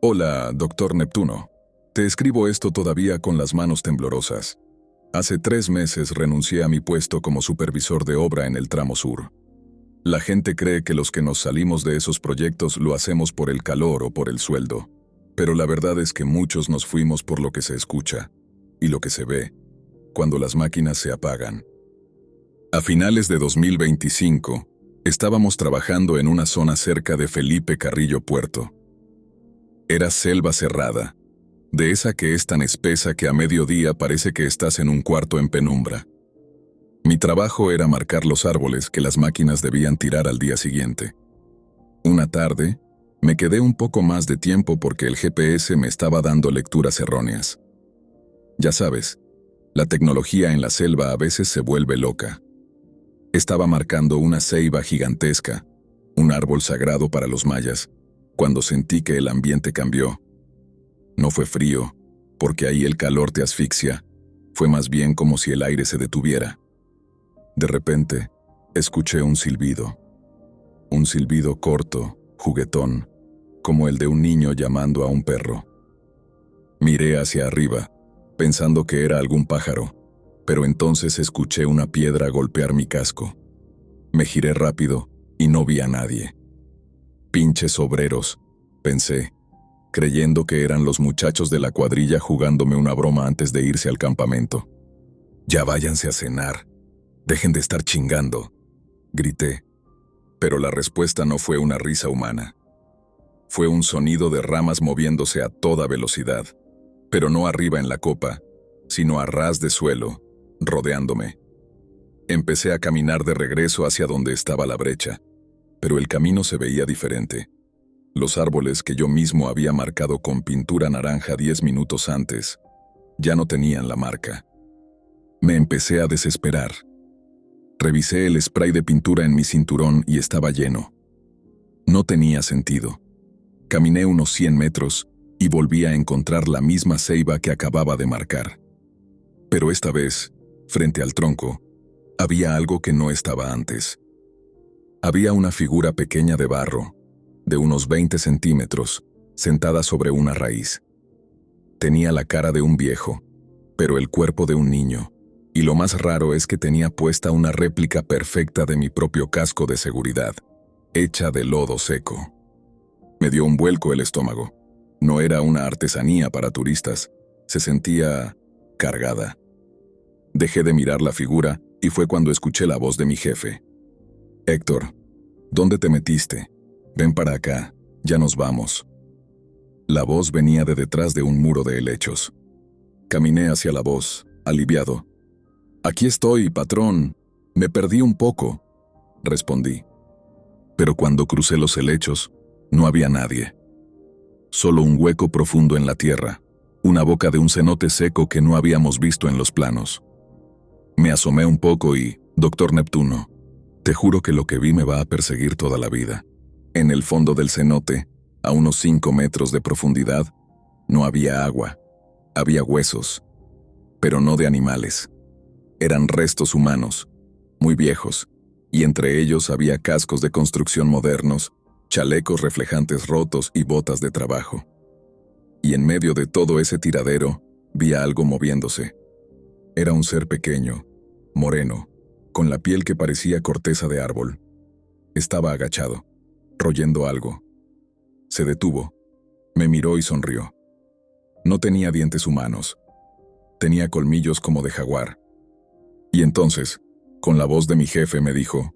Hola, doctor Neptuno. Te escribo esto todavía con las manos temblorosas. Hace 3 meses renuncié a mi puesto como supervisor de obra en el tramo sur. La gente cree que los que nos salimos de esos proyectos lo hacemos por el calor o por el sueldo, pero la verdad es que muchos nos fuimos por lo que se escucha y lo que se ve cuando las máquinas se apagan. A finales de 2025, estábamos trabajando en una zona cerca de Felipe Carrillo Puerto. Era selva cerrada, de esa que es tan espesa que a mediodía parece que estás en un cuarto en penumbra. Mi trabajo era marcar los árboles que las máquinas debían tirar al día siguiente. Una tarde, me quedé un poco más de tiempo porque el GPS me estaba dando lecturas erróneas. Ya sabes, la tecnología en la selva a veces se vuelve loca. Estaba marcando una ceiba gigantesca, un árbol sagrado para los mayas, cuando sentí que el ambiente cambió. No fue frío, porque ahí el calor te asfixia, fue más bien como si el aire se detuviera. De repente, escuché un silbido corto, juguetón, como el de un niño llamando a un perro. Miré hacia arriba, pensando que era algún pájaro, pero entonces escuché una piedra golpear mi casco. Me giré rápido y no vi a nadie. Pinches obreros, pensé, creyendo que eran los muchachos de la cuadrilla jugándome una broma antes de irse al campamento. «Ya váyanse a cenar, dejen de estar chingando», grité. Pero la respuesta no fue una risa humana. Fue un sonido de ramas moviéndose a toda velocidad, pero no arriba en la copa, sino a ras de suelo, rodeándome. Empecé a caminar de regreso hacia donde estaba la brecha, pero el camino se veía diferente. Los árboles que yo mismo había marcado con pintura naranja 10 minutos antes, ya no tenían la marca. Me empecé a desesperar. Revisé el spray de pintura en mi cinturón y estaba lleno. No tenía sentido. Caminé unos 100 metros y volví a encontrar la misma ceiba que acababa de marcar. Pero esta vez, frente al tronco, había algo que no estaba antes. Había una figura pequeña de barro, de unos 20 centímetros, sentada sobre una raíz. Tenía la cara de un viejo, pero el cuerpo de un niño, y lo más raro es que tenía puesta una réplica perfecta de mi propio casco de seguridad, hecha de lodo seco. Me dio un vuelco el estómago. No era una artesanía para turistas, se sentía cargada. Dejé de mirar la figura y fue cuando escuché la voz de mi jefe. «Héctor, ¿dónde te metiste? Ven para acá, ya nos vamos». La voz venía de detrás de un muro de helechos. Caminé hacia la voz, aliviado. «Aquí estoy, patrón. Me perdí un poco», respondí. Pero cuando crucé los helechos, no había nadie. Solo un hueco profundo en la tierra, una boca de un cenote seco que no habíamos visto en los planos. Me asomé un poco y, doctor Neptuno, te juro que lo que vi me va a perseguir toda la vida. En el fondo del cenote, a unos 5 metros de profundidad, no había agua. Había huesos, pero no de animales. Eran restos humanos, muy viejos, y entre ellos había cascos de construcción modernos, chalecos reflejantes rotos y botas de trabajo. Y en medio de todo ese tiradero, vi a algo moviéndose. Era un ser pequeño, moreno, con la piel que parecía corteza de árbol. Estaba agachado, royendo algo. Se detuvo, me miró y sonrió. No tenía dientes humanos. Tenía colmillos como de jaguar. Y entonces, con la voz de mi jefe, me dijo: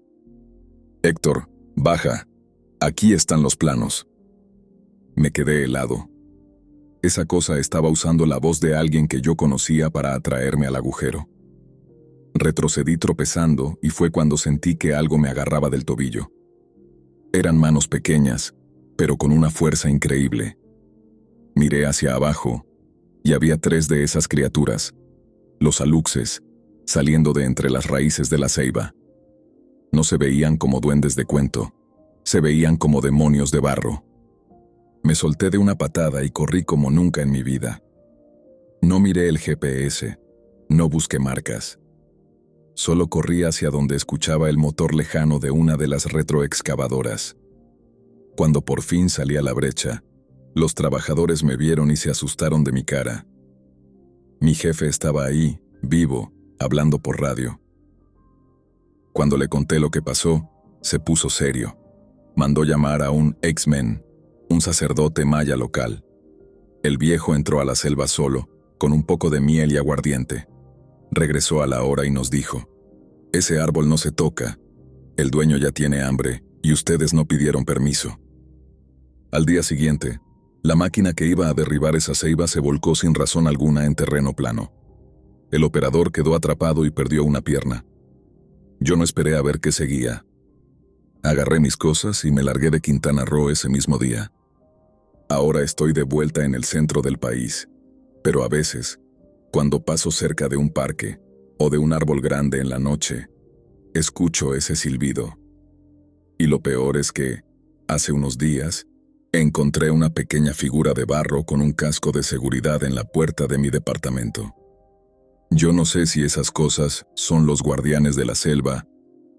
«Héctor, baja. Aquí están los planos». Me quedé helado. Esa cosa estaba usando la voz de alguien que yo conocía para atraerme al agujero. Retrocedí tropezando y fue cuando sentí que algo me agarraba del tobillo. Eran manos pequeñas, pero con una fuerza increíble. Miré hacia abajo y había 3 de esas criaturas, los aluxes, saliendo de entre las raíces de la ceiba. No se veían como duendes de cuento, se veían como demonios de barro. Me solté de una patada y corrí como nunca en mi vida. No miré el GPS, no busqué marcas. Solo corrí hacia donde escuchaba el motor lejano de una de las retroexcavadoras. Cuando por fin salí a la brecha, Los trabajadores me vieron y se asustaron de mi cara. Mi jefe estaba ahí, vivo, hablando por radio. Cuando le conté lo que pasó, se puso serio. Mandó llamar a un X-Men, un sacerdote maya local. El viejo entró a la selva solo, con un poco de miel y aguardiente. Regresó a la hora y nos dijo: «Ese árbol no se toca. El dueño ya tiene hambre y ustedes no pidieron permiso». Al día siguiente, la máquina que iba a derribar esa ceiba se volcó sin razón alguna en terreno plano. El operador quedó atrapado y perdió una pierna. Yo no esperé a ver qué seguía. Agarré mis cosas y me largué de Quintana Roo ese mismo día. Ahora estoy de vuelta en el centro del país, pero a veces, cuando paso cerca de un parque o de un árbol grande en la noche, escucho ese silbido. Y lo peor es que, hace unos días, encontré una pequeña figura de barro con un casco de seguridad en la puerta de mi departamento. Yo no sé si esas cosas son los guardianes de la selva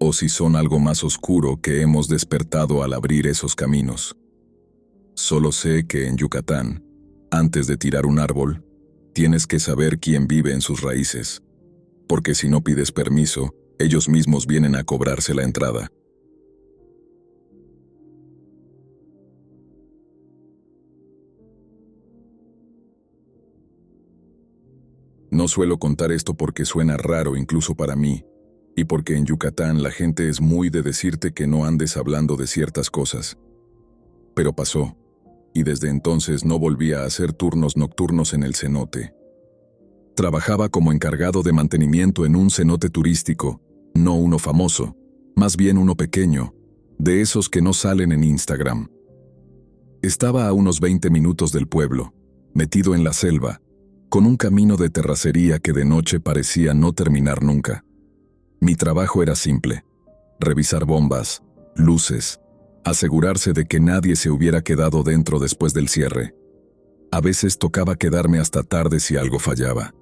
o si son algo más oscuro que hemos despertado al abrir esos caminos. Solo sé que en Yucatán, antes de tirar un árbol, tienes que saber quién vive en sus raíces, porque si no pides permiso, ellos mismos vienen a cobrarse la entrada. No suelo contar esto porque suena raro incluso para mí, y porque en Yucatán la gente es muy de decirte que no andes hablando de ciertas cosas. Pero pasó, y desde entonces no volví a hacer turnos nocturnos en el cenote. Trabajaba como encargado de mantenimiento en un cenote turístico, no uno famoso, más bien uno pequeño, de esos que no salen en Instagram. Estaba a unos 20 minutos del pueblo, metido en la selva, con un camino de terracería que de noche parecía no terminar nunca. Mi trabajo era simple: revisar bombas, luces, asegurarse de que nadie se hubiera quedado dentro después del cierre. A veces tocaba quedarme hasta tarde si algo fallaba.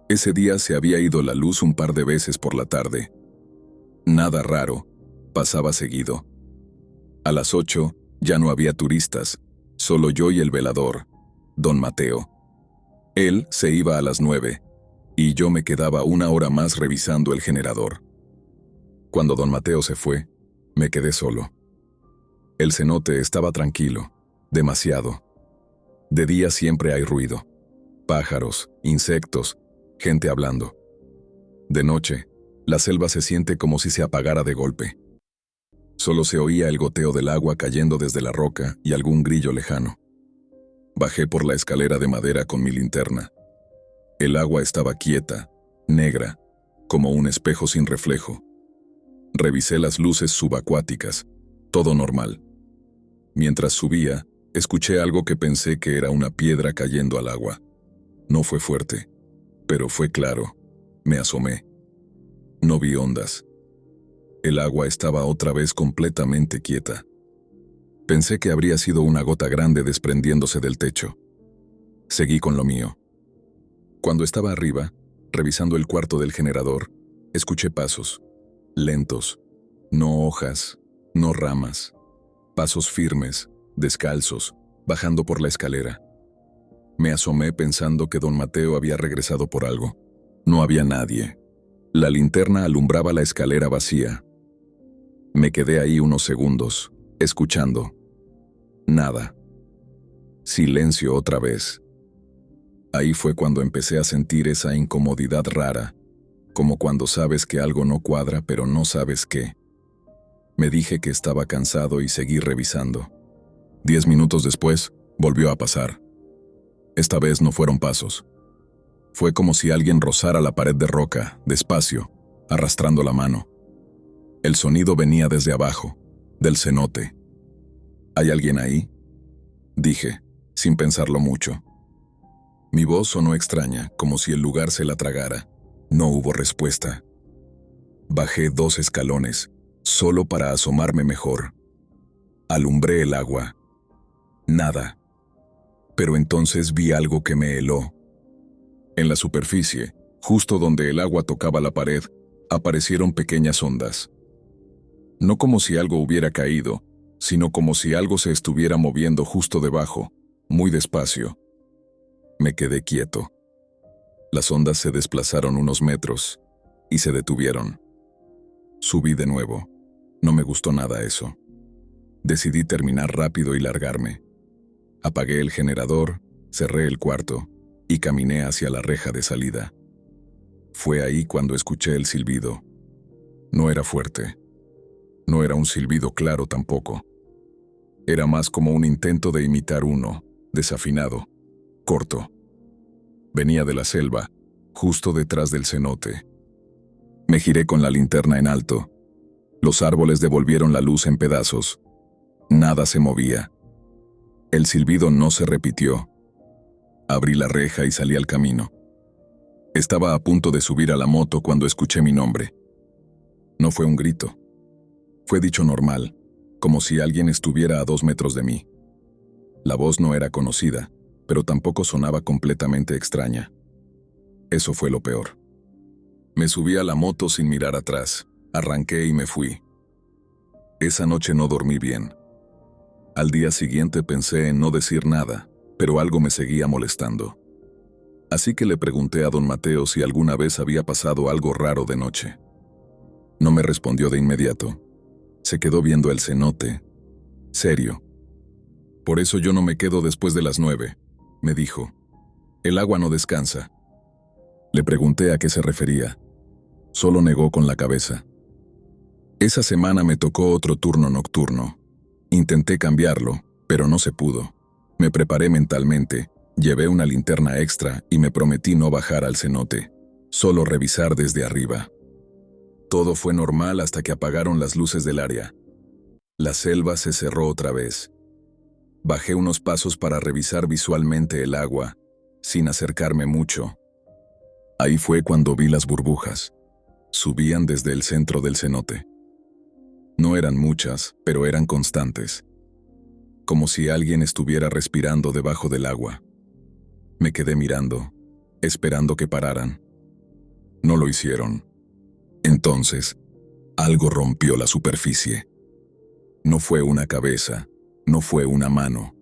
Ese día se había ido la luz un par de veces por la tarde. Nada raro, pasaba seguido. A las 8 ya no había turistas, solo yo y el velador, don Mateo. Él se iba a las 9, y yo me quedaba una hora más revisando el generador. Cuando don Mateo se fue, me quedé solo. El cenote estaba tranquilo, demasiado. De día siempre hay ruido: pájaros, insectos, gente hablando. De noche, la selva se siente como si se apagara de golpe. Solo se oía el goteo del agua cayendo desde la roca y algún grillo lejano. Bajé por la escalera de madera con mi linterna. El agua estaba quieta, negra, como un espejo sin reflejo. Revisé las luces subacuáticas, todo normal. Mientras subía, escuché algo que pensé que era una piedra cayendo al agua. No fue fuerte, pero fue claro. Me asomé. No vi ondas. El agua estaba otra vez completamente quieta. Pensé que habría sido una gota grande desprendiéndose del techo. Seguí con lo mío. Cuando estaba arriba, revisando el cuarto del generador, escuché pasos, lentos, no hojas, no ramas, pasos firmes, descalzos, bajando por la escalera. Me asomé pensando que don Mateo había regresado por algo. No había nadie. La linterna alumbraba la escalera vacía. Me quedé ahí unos segundos, escuchando. Nada. Silencio otra vez. Ahí fue cuando empecé a sentir esa incomodidad rara, como cuando sabes que algo no cuadra pero no sabes qué. Me dije que estaba cansado y seguí revisando. 10 minutos después, volvió a pasar. Esta vez no fueron pasos. Fue como si alguien rozara la pared de roca, despacio, arrastrando la mano. El sonido venía desde abajo, del cenote. ¿Hay alguien ahí?, dije, sin pensarlo mucho. Mi voz sonó extraña, como si el lugar se la tragara. No hubo respuesta. Bajé 2 escalones, solo para asomarme mejor. Alumbré el agua. Nada. Pero entonces vi algo que me heló. En la superficie, justo donde el agua tocaba la pared, aparecieron pequeñas ondas. No como si algo hubiera caído, sino como si algo se estuviera moviendo justo debajo, muy despacio. Me quedé quieto. Las ondas se desplazaron unos metros y se detuvieron. Subí de nuevo. No me gustó nada eso. Decidí terminar rápido y largarme. Apagué el generador, cerré el cuarto y caminé hacia la reja de salida. Fue ahí cuando escuché el silbido. No era fuerte. No era un silbido claro tampoco. Era más como un intento de imitar uno, desafinado, corto. Venía de la selva, justo detrás del cenote. Me giré con la linterna en alto. Los árboles devolvieron la luz en pedazos. Nada se movía. El silbido no se repitió. Abrí la reja y salí al camino. Estaba a punto de subir a la moto cuando escuché mi nombre. No fue un grito. Fue dicho normal, como si alguien estuviera a 2 metros de mí. La voz no era conocida, pero tampoco sonaba completamente extraña. Eso fue lo peor. Me subí a la moto sin mirar atrás, arranqué y me fui. Esa noche no dormí bien. Al día siguiente pensé en no decir nada, pero algo me seguía molestando. Así que le pregunté a don Mateo si alguna vez había pasado algo raro de noche. No me respondió de inmediato. Se quedó viendo el cenote, serio. Por eso yo no me quedo después de las 9, me dijo. El agua no descansa. Le pregunté a qué se refería. Solo negó con la cabeza. Esa semana me tocó otro turno nocturno. Intenté cambiarlo, pero no se pudo. Me preparé mentalmente, llevé una linterna extra y me prometí no bajar al cenote, solo revisar desde arriba. Todo fue normal hasta que apagaron las luces del área. La selva se cerró otra vez. Bajé unos pasos para revisar visualmente el agua, sin acercarme mucho. Ahí fue cuando vi las burbujas. Subían desde el centro del cenote. No eran muchas, pero eran constantes. Como si alguien estuviera respirando debajo del agua. Me quedé mirando, esperando que pararan. No lo hicieron. Entonces, algo rompió la superficie. No fue una cabeza, no fue una mano.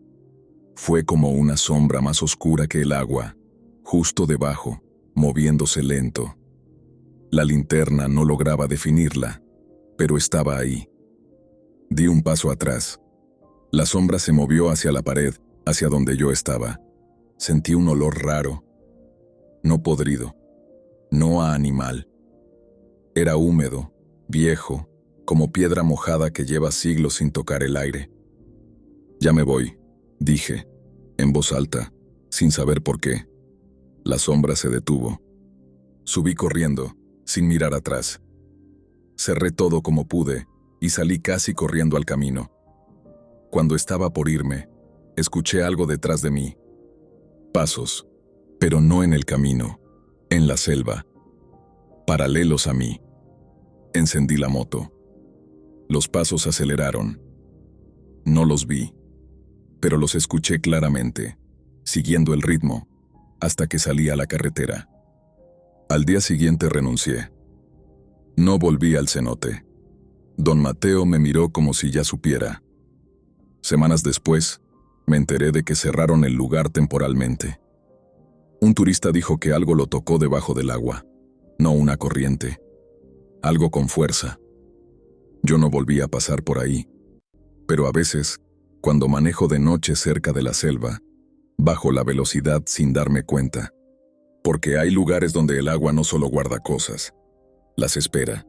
Fue como una sombra más oscura que el agua, justo debajo, moviéndose lento. La linterna no lograba definirla, pero estaba ahí. Di un paso atrás. La sombra se movió hacia la pared, hacia donde yo estaba. Sentí un olor raro. No podrido. No a animal. Era húmedo, viejo, como piedra mojada que lleva siglos sin tocar el aire. Ya me voy, dije, en voz alta, sin saber por qué. La sombra se detuvo. Subí corriendo, sin mirar atrás. Cerré todo como pude y salí casi corriendo al camino. Cuando estaba por irme, escuché algo detrás de mí. Pasos, pero no en el camino, en la selva, paralelos a mí. Encendí la moto. Los pasos aceleraron. No los vi, pero los escuché claramente, siguiendo el ritmo, hasta que salí a la carretera. Al día siguiente renuncié. No volví al cenote. Don Mateo me miró como si ya supiera. Semanas después, me enteré de que cerraron el lugar temporalmente. Un turista dijo que algo lo tocó debajo del agua, no una corriente. Algo con fuerza. Yo no volví a pasar por ahí. Pero a veces, cuando manejo de noche cerca de la selva, bajo la velocidad sin darme cuenta. Porque hay lugares donde el agua no solo guarda cosas, las espera.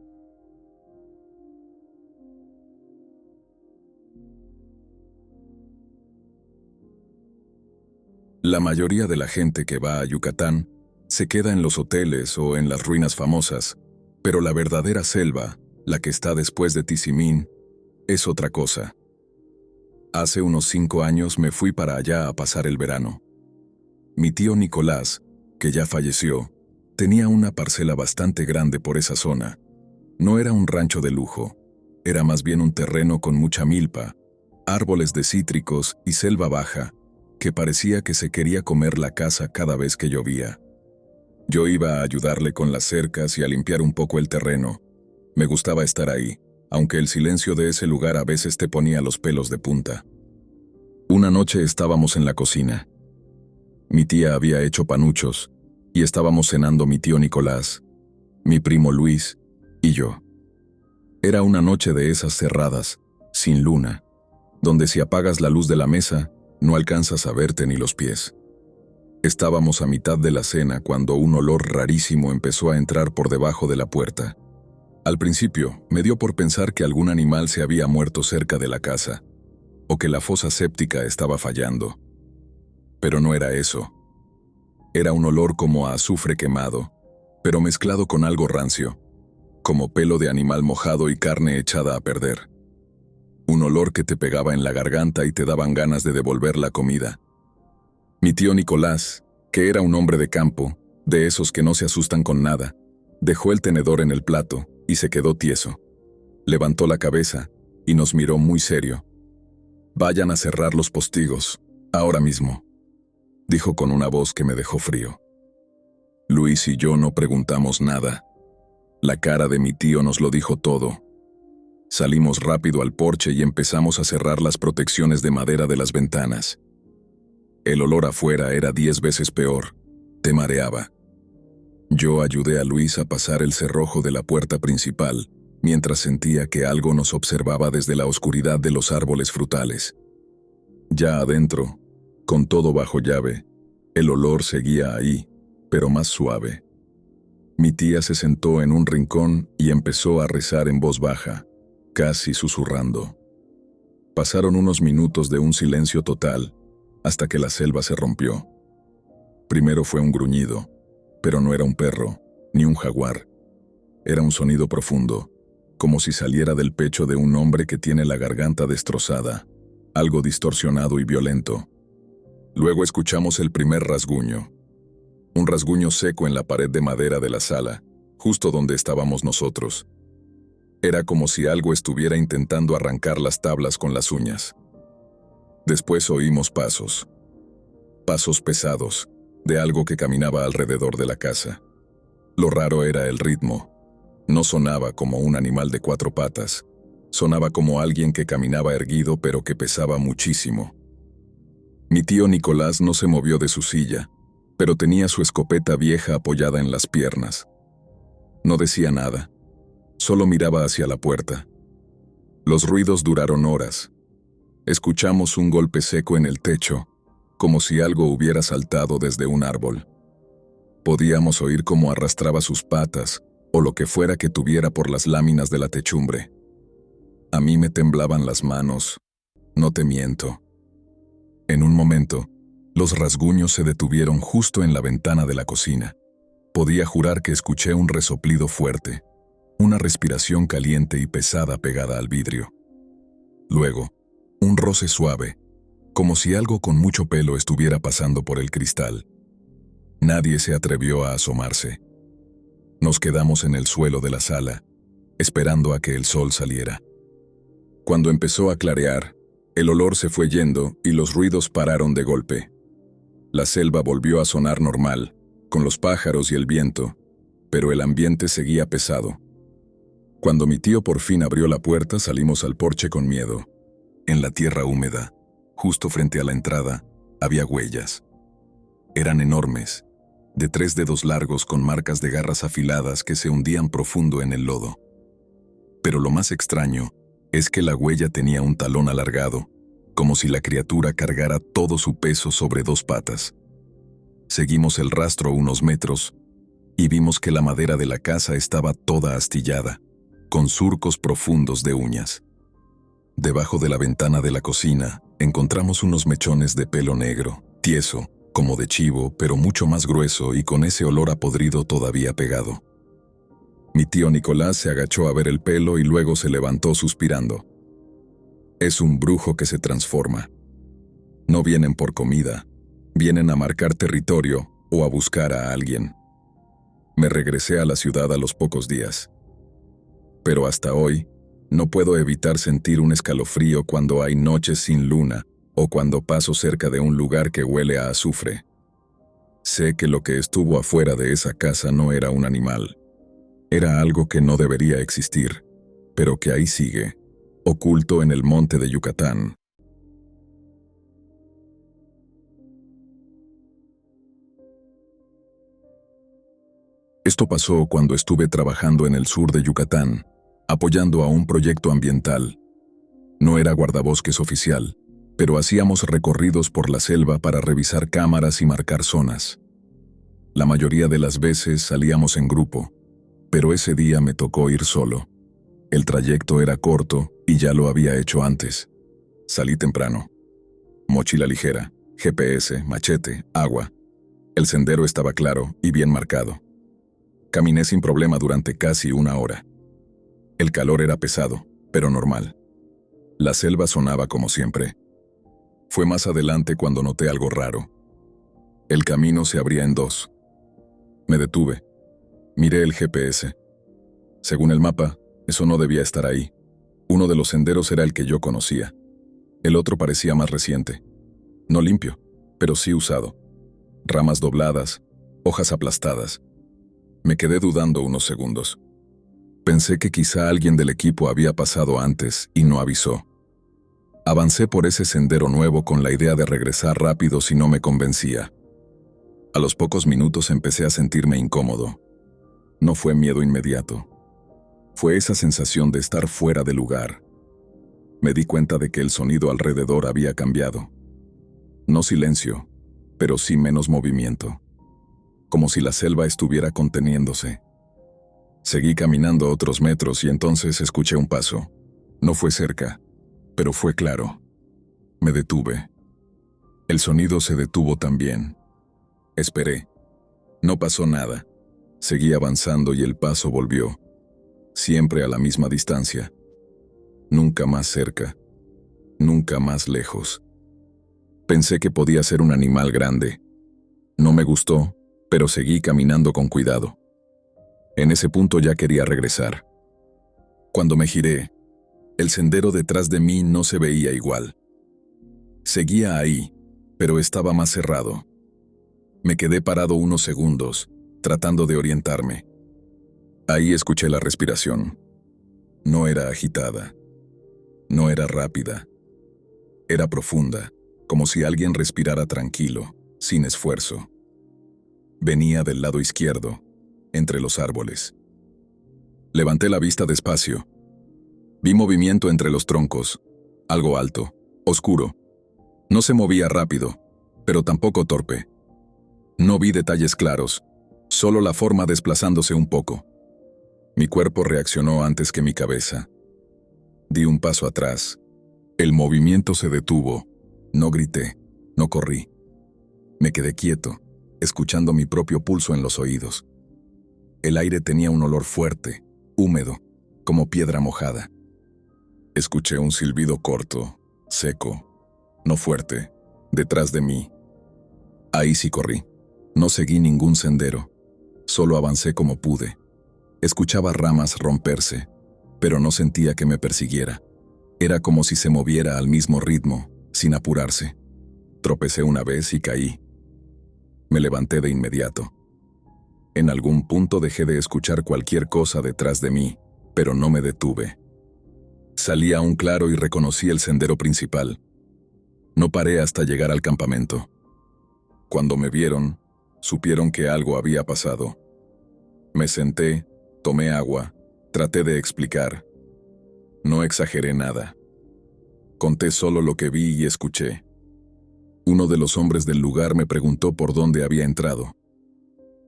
La mayoría de la gente que va a Yucatán se queda en los hoteles o en las ruinas famosas, pero la verdadera selva, la que está después de Tizimín, es otra cosa. Hace unos 5 años me fui para allá a pasar el verano. Mi tío Nicolás, que ya falleció, tenía una parcela bastante grande por esa zona. No era un rancho de lujo, era más bien un terreno con mucha milpa, árboles de cítricos y selva baja, que parecía que se quería comer la casa cada vez que llovía. Yo iba a ayudarle con las cercas y a limpiar un poco el terreno. Me gustaba estar ahí, aunque el silencio de ese lugar a veces te ponía los pelos de punta. Una noche estábamos en la cocina. Mi tía había hecho panuchos y estábamos cenando mi tío Nicolás, mi primo Luis y yo. Era una noche de esas cerradas, sin luna, donde si apagas la luz de la mesa, no alcanzas a verte ni los pies. Estábamos a mitad de la cena cuando un olor rarísimo empezó a entrar por debajo de la puerta. Al principio, me dio por pensar que algún animal se había muerto cerca de la casa, o que la fosa séptica estaba fallando. Pero no era eso. Era un olor como a azufre quemado, pero mezclado con algo rancio, como pelo de animal mojado y carne echada a perder. Un olor que te pegaba en la garganta y te daban ganas de devolver la comida. Mi tío Nicolás, que era un hombre de campo, de esos que no se asustan con nada, dejó el tenedor en el plato y se quedó tieso. Levantó la cabeza y nos miró muy serio. «Vayan a cerrar los postigos, ahora mismo», dijo con una voz que me dejó frío. Luis y yo no preguntamos nada. La cara de mi tío nos lo dijo todo. Salimos rápido al porche y empezamos a cerrar las protecciones de madera de las ventanas. El olor afuera era 10 veces peor. Te mareaba. Yo ayudé a Luis a pasar el cerrojo de la puerta principal, mientras sentía que algo nos observaba desde la oscuridad de los árboles frutales. Ya adentro, con todo bajo llave, el olor seguía ahí, pero más suave. Mi tía se sentó en un rincón y empezó a rezar en voz baja, casi susurrando. Pasaron unos minutos de un silencio total, hasta que la selva se rompió. Primero fue un gruñido, pero no era un perro, ni un jaguar. Era un sonido profundo, como si saliera del pecho de un hombre que tiene la garganta destrozada, algo distorsionado y violento. Luego escuchamos el primer rasguño. Un rasguño seco en la pared de madera de la sala, justo donde estábamos nosotros. Era como si algo estuviera intentando arrancar las tablas con las uñas. Después oímos pasos. Pasos pesados, de algo que caminaba alrededor de la casa. Lo raro era el ritmo. No sonaba como un animal de 4 patas. Sonaba como alguien que caminaba erguido pero que pesaba muchísimo. Mi tío Nicolás no se movió de su silla, pero tenía su escopeta vieja apoyada en las piernas. No decía nada, solo miraba hacia la puerta. Los ruidos duraron horas. Escuchamos un golpe seco en el techo, como si algo hubiera saltado desde un árbol. Podíamos oír cómo arrastraba sus patas, o lo que fuera que tuviera por las láminas de la techumbre. A mí me temblaban las manos, no te miento. En un momento, los rasguños se detuvieron justo en la ventana de la cocina. Podía jurar que escuché un resoplido fuerte, una respiración caliente y pesada pegada al vidrio. Luego, un roce suave, como si algo con mucho pelo estuviera pasando por el cristal. Nadie se atrevió a asomarse. Nos quedamos en el suelo de la sala, esperando a que el sol saliera. Cuando empezó a clarear, el olor se fue yendo y los ruidos pararon de golpe. La selva volvió a sonar normal, con los pájaros y el viento, pero el ambiente seguía pesado. Cuando mi tío por fin abrió la puerta, salimos al porche con miedo. En la tierra húmeda, justo frente a la entrada, había huellas. Eran enormes, de 3 dedos largos con marcas de garras afiladas que se hundían profundo en el lodo. Pero lo más extraño es que la huella tenía un talón alargado, como si la criatura cargara todo su peso sobre 2 patas. Seguimos el rastro unos metros y vimos que la madera de la casa estaba toda astillada, con surcos profundos de uñas. Debajo de la ventana de la cocina encontramos unos mechones de pelo negro, tieso, como de chivo, pero mucho más grueso y con ese olor a podrido todavía pegado. Mi tío Nicolás se agachó a ver el pelo y luego se levantó suspirando. Es un brujo que se transforma. No vienen por comida, vienen a marcar territorio o a buscar a alguien. Me regresé a la ciudad a los pocos días. Pero hasta hoy, no puedo evitar sentir un escalofrío cuando hay noches sin luna o cuando paso cerca de un lugar que huele a azufre. Sé que lo que estuvo afuera de esa casa no era un animal. Era algo que no debería existir, pero que ahí sigue, oculto en el monte de Yucatán. Esto pasó cuando estuve trabajando en el sur de Yucatán, apoyando a un proyecto ambiental. No era guardabosques oficial, pero hacíamos recorridos por la selva para revisar cámaras y marcar zonas. La mayoría de las veces salíamos en grupo, pero ese día me tocó ir solo. El trayecto era corto y ya lo había hecho antes. Salí temprano. Mochila ligera, GPS, machete, agua. El sendero estaba claro y bien marcado. Caminé sin problema durante casi una hora. El calor era pesado, pero normal. La selva sonaba como siempre. Fue más adelante cuando noté algo raro. El camino se abría en dos. Me detuve. Miré el GPS. Según el mapa, eso no debía estar ahí. Uno de los senderos era el que yo conocía. El otro parecía más reciente. No limpio, pero sí usado. Ramas dobladas, hojas aplastadas. Me quedé dudando unos segundos. Pensé que quizá alguien del equipo había pasado antes y no avisó. Avancé por ese sendero nuevo con la idea de regresar rápido si no me convencía. A los pocos minutos empecé a sentirme incómodo. No fue miedo inmediato. Fue esa sensación de estar fuera de lugar. Me di cuenta de que el sonido alrededor había cambiado. No silencio, pero sí menos movimiento. Como si la selva estuviera conteniéndose. Seguí caminando otros metros y entonces escuché un paso. No fue cerca, pero fue claro. Me detuve. El sonido se detuvo también. Esperé. No pasó nada. Seguí avanzando y el paso volvió. Siempre a la misma distancia. Nunca más cerca. Nunca más lejos. Pensé que podía ser un animal grande. No me gustó, pero seguí caminando con cuidado. En ese punto ya quería regresar. Cuando me giré, el sendero detrás de mí no se veía igual. Seguía ahí, pero estaba más cerrado. Me quedé parado unos segundos, tratando de orientarme. Ahí escuché la respiración. No era agitada. No era rápida. Era profunda, como si alguien respirara tranquilo, sin esfuerzo. Venía del lado izquierdo, entre los árboles. Levanté la vista despacio. Vi movimiento entre los troncos, algo alto, oscuro. No se movía rápido, pero tampoco torpe. No vi detalles claros, solo la forma desplazándose un poco. Mi cuerpo reaccionó antes que mi cabeza. Di un paso atrás. El movimiento se detuvo. No grité, no corrí. Me quedé quieto, escuchando mi propio pulso en los oídos. El aire tenía un olor fuerte, húmedo, como piedra mojada. Escuché un silbido corto, seco, no fuerte, detrás de mí. Ahí sí corrí. No seguí ningún sendero, solo avancé como pude. Escuchaba ramas romperse, pero no sentía que me persiguiera. Era como si se moviera al mismo ritmo, sin apurarse. Tropecé una vez y caí. Me levanté de inmediato. En algún punto dejé de escuchar cualquier cosa detrás de mí, pero no me detuve. Salí a un claro y reconocí el sendero principal. No paré hasta llegar al campamento. Cuando me vieron, supieron que algo había pasado. Me senté, tomé agua, traté de explicar. No exageré nada. Conté solo lo que vi y escuché. Uno de los hombres del lugar me preguntó por dónde había entrado.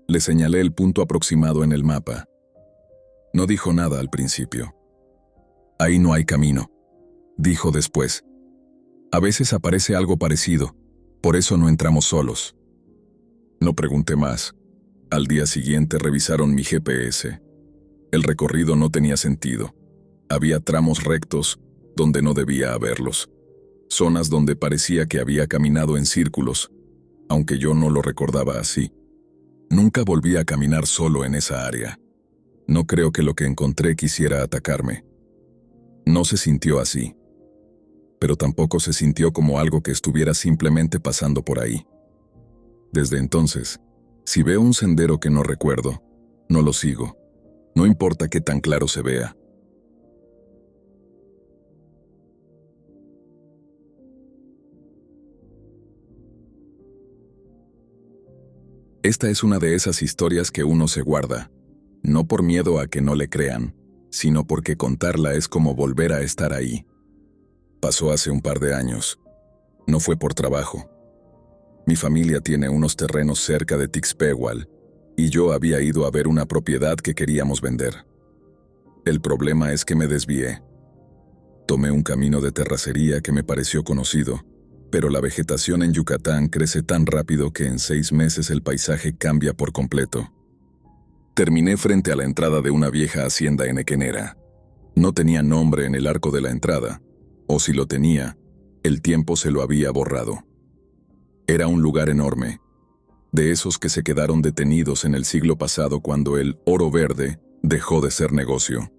Le señalé el punto aproximado en el mapa. No dijo nada al principio. Ahí no hay camino, dijo después. A veces aparece algo parecido, por eso no entramos solos. No pregunté más. Al día siguiente revisaron mi GPS. El recorrido no tenía sentido. Había tramos rectos donde no debía haberlos. Zonas donde parecía que había caminado en círculos, aunque yo no lo recordaba así. Nunca volví a caminar solo en esa área. No creo que lo que encontré quisiera atacarme. No se sintió así, pero tampoco se sintió como algo que estuviera simplemente pasando por ahí. Desde entonces, si veo un sendero que no recuerdo, no lo sigo. No importa qué tan claro se vea. Esta es una de esas historias que uno se guarda, no por miedo a que no le crean, sino porque contarla es como volver a estar ahí. Pasó hace un par de años. No fue por trabajo. Mi familia tiene unos terrenos cerca de Tixpehual, y yo había ido a ver una propiedad que queríamos vender. El problema es que me desvié. Tomé un camino de terracería que me pareció conocido, pero la vegetación en Yucatán crece tan rápido que en 6 meses el paisaje cambia por completo. Terminé frente a la entrada de una vieja hacienda enequenera. No tenía nombre en el arco de la entrada, o si lo tenía, el tiempo se lo había borrado. Era un lugar enorme, de esos que se quedaron detenidos en el siglo pasado cuando el oro verde dejó de ser negocio.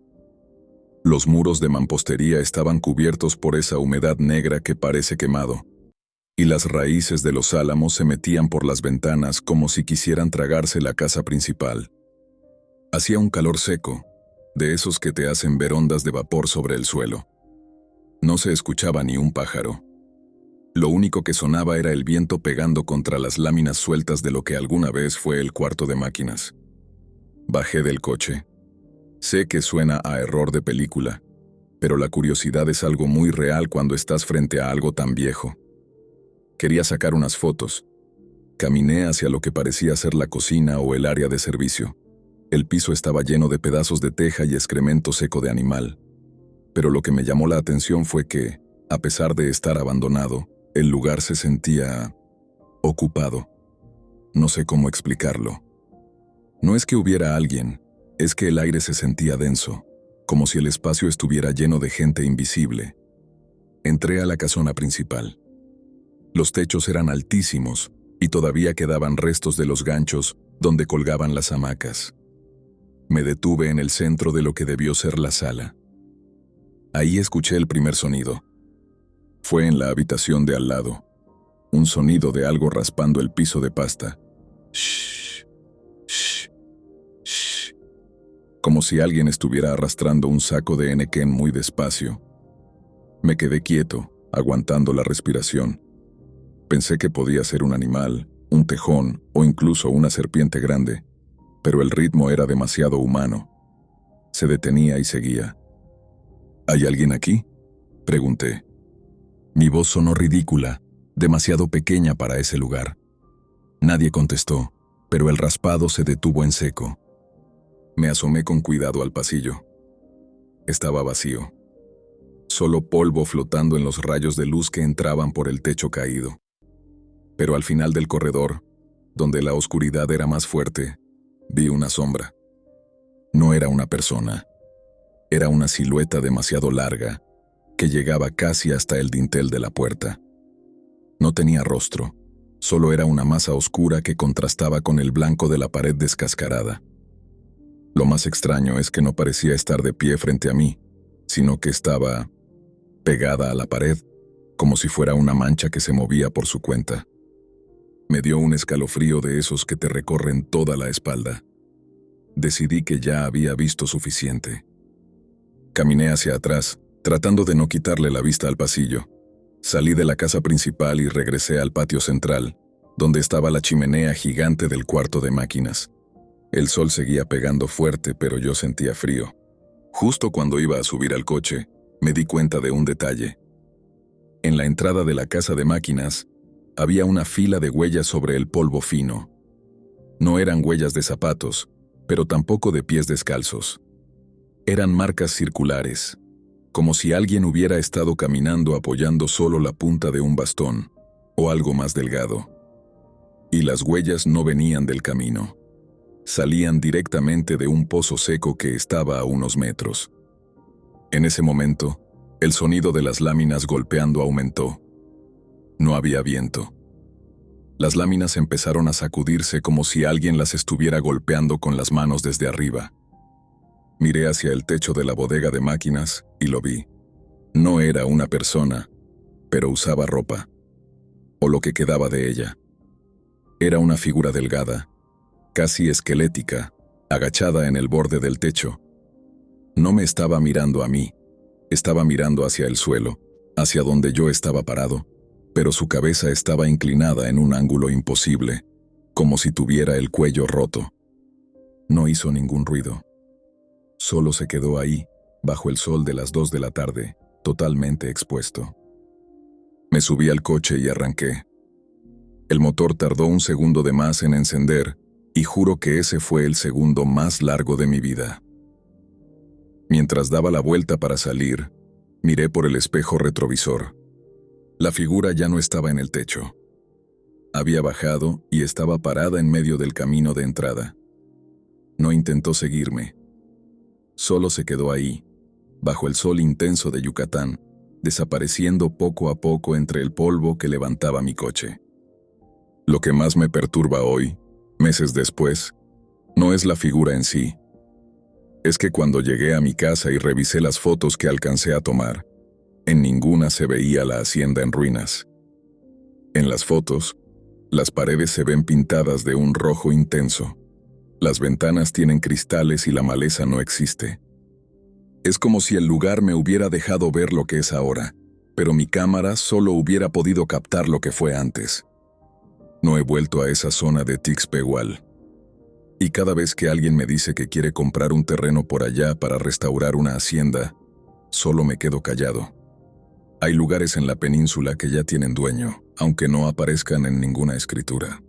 Los muros de mampostería estaban cubiertos por esa humedad negra que parece quemado, y las raíces de los álamos se metían por las ventanas como si quisieran tragarse la casa principal. Hacía un calor seco, de esos que te hacen ver ondas de vapor sobre el suelo. No se escuchaba ni un pájaro. Lo único que sonaba era el viento pegando contra las láminas sueltas de lo que alguna vez fue el cuarto de máquinas. Bajé del coche. Sé que suena a error de película, pero la curiosidad es algo muy real cuando estás frente a algo tan viejo. Quería sacar unas fotos. Caminé hacia lo que parecía ser la cocina o el área de servicio. El piso estaba lleno de pedazos de teja y excremento seco de animal. Pero lo que me llamó la atención fue que, a pesar de estar abandonado, el lugar se sentía ocupado. No sé cómo explicarlo. No es que hubiera alguien, es que el aire se sentía denso, como si el espacio estuviera lleno de gente invisible. Entré a la casona principal. Los techos eran altísimos y todavía quedaban restos de los ganchos donde colgaban las hamacas. Me detuve en el centro de lo que debió ser la sala. Ahí escuché el primer sonido. Fue en la habitación de al lado. Un sonido de algo raspando el piso de pasta. Shh, shh, shh. Como si alguien estuviera arrastrando un saco de enequén muy despacio. Me quedé quieto, aguantando la respiración. Pensé que podía ser un animal, un tejón o incluso una serpiente grande, pero el ritmo era demasiado humano. Se detenía y seguía. ¿Hay alguien aquí?, pregunté. Mi voz sonó ridícula, demasiado pequeña para ese lugar. Nadie contestó, pero el raspado se detuvo en seco. Me asomé con cuidado al pasillo. Estaba vacío. Solo polvo flotando en los rayos de luz que entraban por el techo caído. Pero al final del corredor, donde la oscuridad era más fuerte, vi una sombra. No era una persona. Era una silueta demasiado larga, que llegaba casi hasta el dintel de la puerta. No tenía rostro, solo era una masa oscura que contrastaba con el blanco de la pared descascarada. Lo más extraño es que no parecía estar de pie frente a mí, sino que estaba pegada a la pared, como si fuera una mancha que se movía por su cuenta. Me dio un escalofrío de esos que te recorren toda la espalda. Decidí que ya había visto suficiente. Caminé hacia atrás, tratando de no quitarle la vista al pasillo. Salí de la casa principal y regresé al patio central, donde estaba la chimenea gigante del cuarto de máquinas. El sol seguía pegando fuerte, pero yo sentía frío. Justo cuando iba a subir al coche, me di cuenta de un detalle. En la entrada de la casa de máquinas, había una fila de huellas sobre el polvo fino. No eran huellas de zapatos, pero tampoco de pies descalzos. Eran marcas circulares, como si alguien hubiera estado caminando apoyando solo la punta de un bastón, o algo más delgado. Y las huellas no venían del camino. Salían directamente de un pozo seco que estaba a unos metros. En ese momento, el sonido de las láminas golpeando aumentó. No había viento. Las láminas empezaron a sacudirse como si alguien las estuviera golpeando con las manos desde arriba. Miré hacia el techo de la bodega de máquinas y lo vi. No era una persona, pero usaba ropa, o lo que quedaba de ella. Era una figura delgada, casi esquelética, agachada en el borde del techo. No me estaba mirando a mí, estaba mirando hacia el suelo, hacia donde yo estaba parado, pero su cabeza estaba inclinada en un ángulo imposible, como si tuviera el cuello roto. No hizo ningún ruido. Solo se quedó ahí, bajo el sol de las 2 de la tarde, totalmente expuesto. Me subí al coche y arranqué. El motor tardó un segundo de más en encender, y juro que ese fue el segundo más largo de mi vida. Mientras daba la vuelta para salir, miré por el espejo retrovisor. La figura ya no estaba en el techo. Había bajado y estaba parada en medio del camino de entrada. No intentó seguirme. Solo se quedó ahí, bajo el sol intenso de Yucatán, desapareciendo poco a poco entre el polvo que levantaba mi coche. Lo que más me perturba hoy, meses después, no es la figura en sí. Es que cuando llegué a mi casa y revisé las fotos que alcancé a tomar, en ninguna se veía la hacienda en ruinas. En las fotos, las paredes se ven pintadas de un rojo intenso. Las ventanas tienen cristales y la maleza no existe. Es como si el lugar me hubiera dejado ver lo que es ahora, pero mi cámara solo hubiera podido captar lo que fue antes. No he vuelto a esa zona de Tixpehual. Y cada vez que alguien me dice que quiere comprar un terreno por allá para restaurar una hacienda, solo me quedo callado. Hay lugares en la península que ya tienen dueño, aunque no aparezcan en ninguna escritura.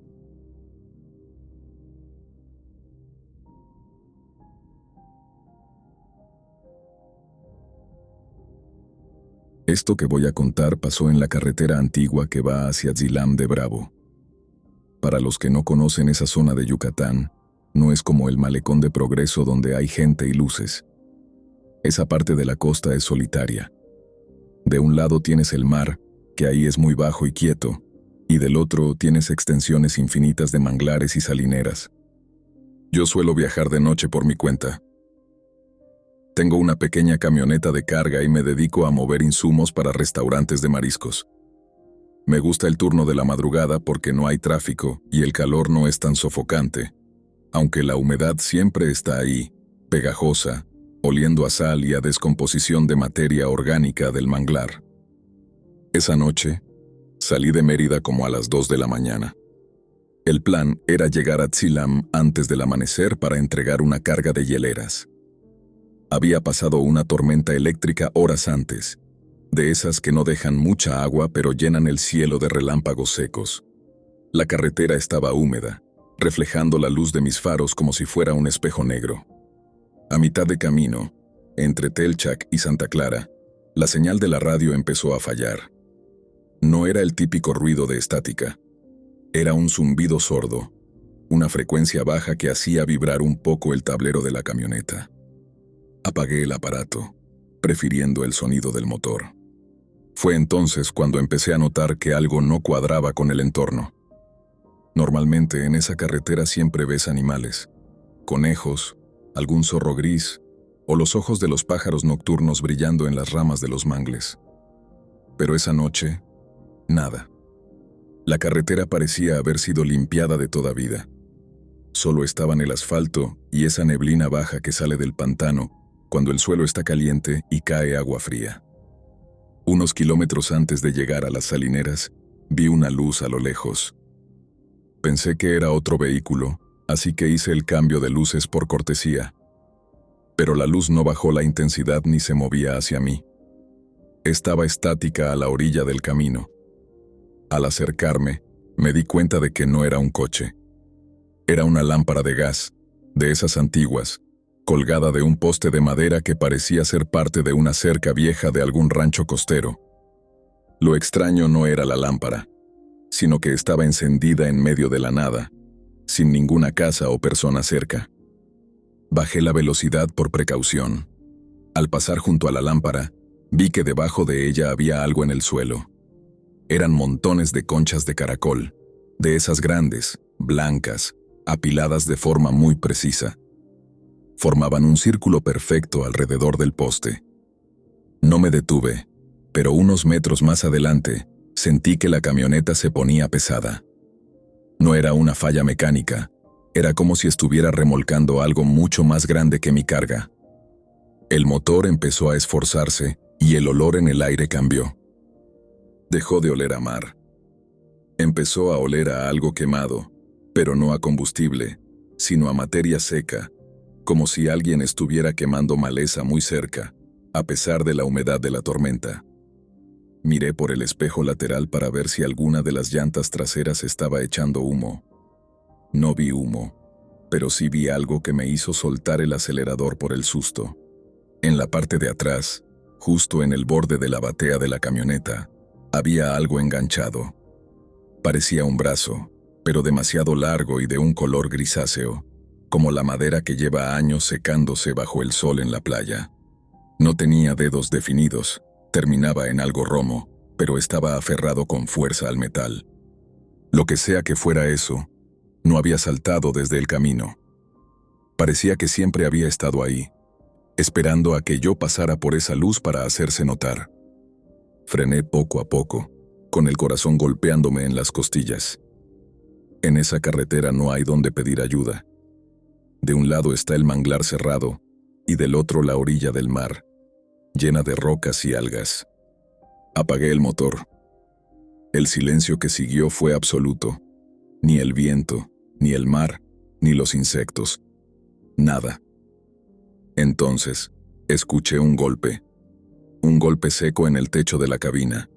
Esto que voy a contar pasó en la carretera antigua que va hacia Zilam de Bravo. Para los que no conocen esa zona de Yucatán, no es como el malecón de Progreso donde hay gente y luces. Esa parte de la costa es solitaria. De un lado tienes el mar, que ahí es muy bajo y quieto, y del otro tienes extensiones infinitas de manglares y salineras. Yo suelo viajar de noche por mi cuenta. Tengo una pequeña camioneta de carga y me dedico a mover insumos para restaurantes de mariscos. Me gusta el turno de la madrugada porque no hay tráfico y el calor no es tan sofocante, aunque la humedad siempre está ahí, pegajosa, oliendo a sal y a descomposición de materia orgánica del manglar. Esa noche, salí de Mérida como a las 2 de la mañana. El plan era llegar a Tzilam antes del amanecer para entregar una carga de hieleras. Había pasado una tormenta eléctrica horas antes, de esas que no dejan mucha agua pero llenan el cielo de relámpagos secos. La carretera estaba húmeda, reflejando la luz de mis faros como si fuera un espejo negro. A mitad de camino, entre Telchac y Santa Clara, la señal de la radio empezó a fallar. No era el típico ruido de estática. Era un zumbido sordo, una frecuencia baja que hacía vibrar un poco el tablero de la camioneta. Apagué el aparato, prefiriendo el sonido del motor. Fue entonces cuando empecé a notar que algo no cuadraba con el entorno. Normalmente en esa carretera siempre ves animales, conejos, algún zorro gris o los ojos de los pájaros nocturnos brillando en las ramas de los mangles. Pero esa noche, nada. La carretera parecía haber sido limpiada de toda vida. Solo estaban el asfalto y esa neblina baja que sale del pantano cuando el suelo está caliente y cae agua fría. Unos kilómetros antes de llegar a las salineras, vi una luz a lo lejos. Pensé que era otro vehículo, así que hice el cambio de luces por cortesía. Pero la luz no bajó la intensidad ni se movía hacia mí. Estaba estática a la orilla del camino. Al acercarme, me di cuenta de que no era un coche. Era una lámpara de gas, de esas antiguas, colgada de un poste de madera que parecía ser parte de una cerca vieja de algún rancho costero. Lo extraño no era la lámpara, sino que estaba encendida en medio de la nada, sin ninguna casa o persona cerca. Bajé la velocidad por precaución. Al pasar junto a la lámpara, vi que debajo de ella había algo en el suelo. Eran montones de conchas de caracol, de esas grandes, blancas, apiladas de forma muy precisa. Formaban un círculo perfecto alrededor del poste. No me detuve, pero unos metros más adelante, sentí que la camioneta se ponía pesada. No era una falla mecánica, era como si estuviera remolcando algo mucho más grande que mi carga. El motor empezó a esforzarse y el olor en el aire cambió. Dejó de oler a mar. Empezó a oler a algo quemado, pero no a combustible, sino a materia seca, como si alguien estuviera quemando maleza muy cerca, a pesar de la humedad de la tormenta. Miré por el espejo lateral para ver si alguna de las llantas traseras estaba echando humo. No vi humo, pero sí vi algo que me hizo soltar el acelerador por el susto. En la parte de atrás, justo en el borde de la batea de la camioneta, había algo enganchado. Parecía un brazo, pero demasiado largo y de un color grisáceo, como la madera que lleva años secándose bajo el sol en la playa. No tenía dedos definidos, terminaba en algo romo, pero estaba aferrado con fuerza al metal. Lo que sea que fuera eso, no había saltado desde el camino. Parecía que siempre había estado ahí, esperando a que yo pasara por esa luz para hacerse notar. Frené poco a poco, con el corazón golpeándome en las costillas. En esa carretera no hay donde pedir ayuda. De un lado está el manglar cerrado, y del otro la orilla del mar, llena de rocas y algas. Apagué el motor. El silencio que siguió fue absoluto. Ni el viento, ni el mar, ni los insectos. Nada. Entonces, escuché un golpe seco en el techo de la cabina,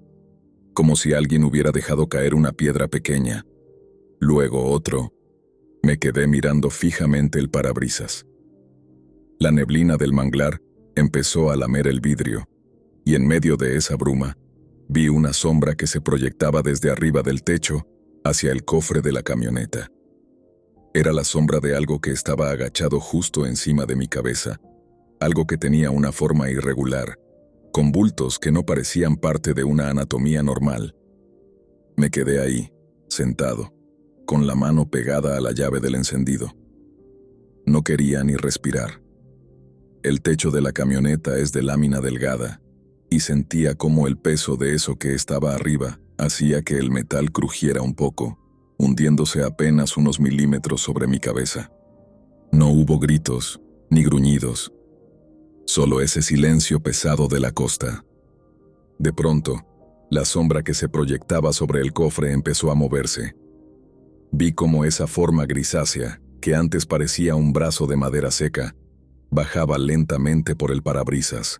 como si alguien hubiera dejado caer una piedra pequeña. Luego otro. Me quedé mirando fijamente el parabrisas. La neblina del manglar empezó a lamer el vidrio, y en medio de esa bruma, vi una sombra que se proyectaba desde arriba del techo hacia el cofre de la camioneta. Era la sombra de algo que estaba agachado justo encima de mi cabeza, algo que tenía una forma irregular, con bultos que no parecían parte de una anatomía normal. Me quedé ahí, sentado, con la mano pegada a la llave del encendido. No quería ni respirar. El techo de la camioneta es de lámina delgada, y sentía cómo el peso de eso que estaba arriba hacía que el metal crujiera un poco, hundiéndose apenas unos milímetros sobre mi cabeza. No hubo gritos, ni gruñidos, solo ese silencio pesado de la costa. De pronto, la sombra que se proyectaba sobre el cofre empezó a moverse. Vi cómo esa forma grisácea, que antes parecía un brazo de madera seca, bajaba lentamente por el parabrisas.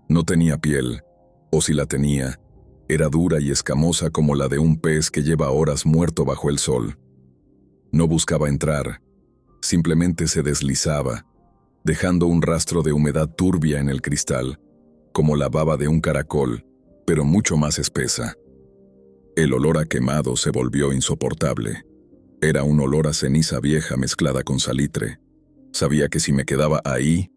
No tenía piel, o si la tenía, era dura y escamosa como la de un pez que lleva horas muerto bajo el sol. No buscaba entrar, simplemente se deslizaba, dejando un rastro de humedad turbia en el cristal, como la baba de un caracol, pero mucho más espesa. El olor a quemado se volvió insoportable. Era un olor a ceniza vieja mezclada con salitre. Sabía que si me quedaba ahí,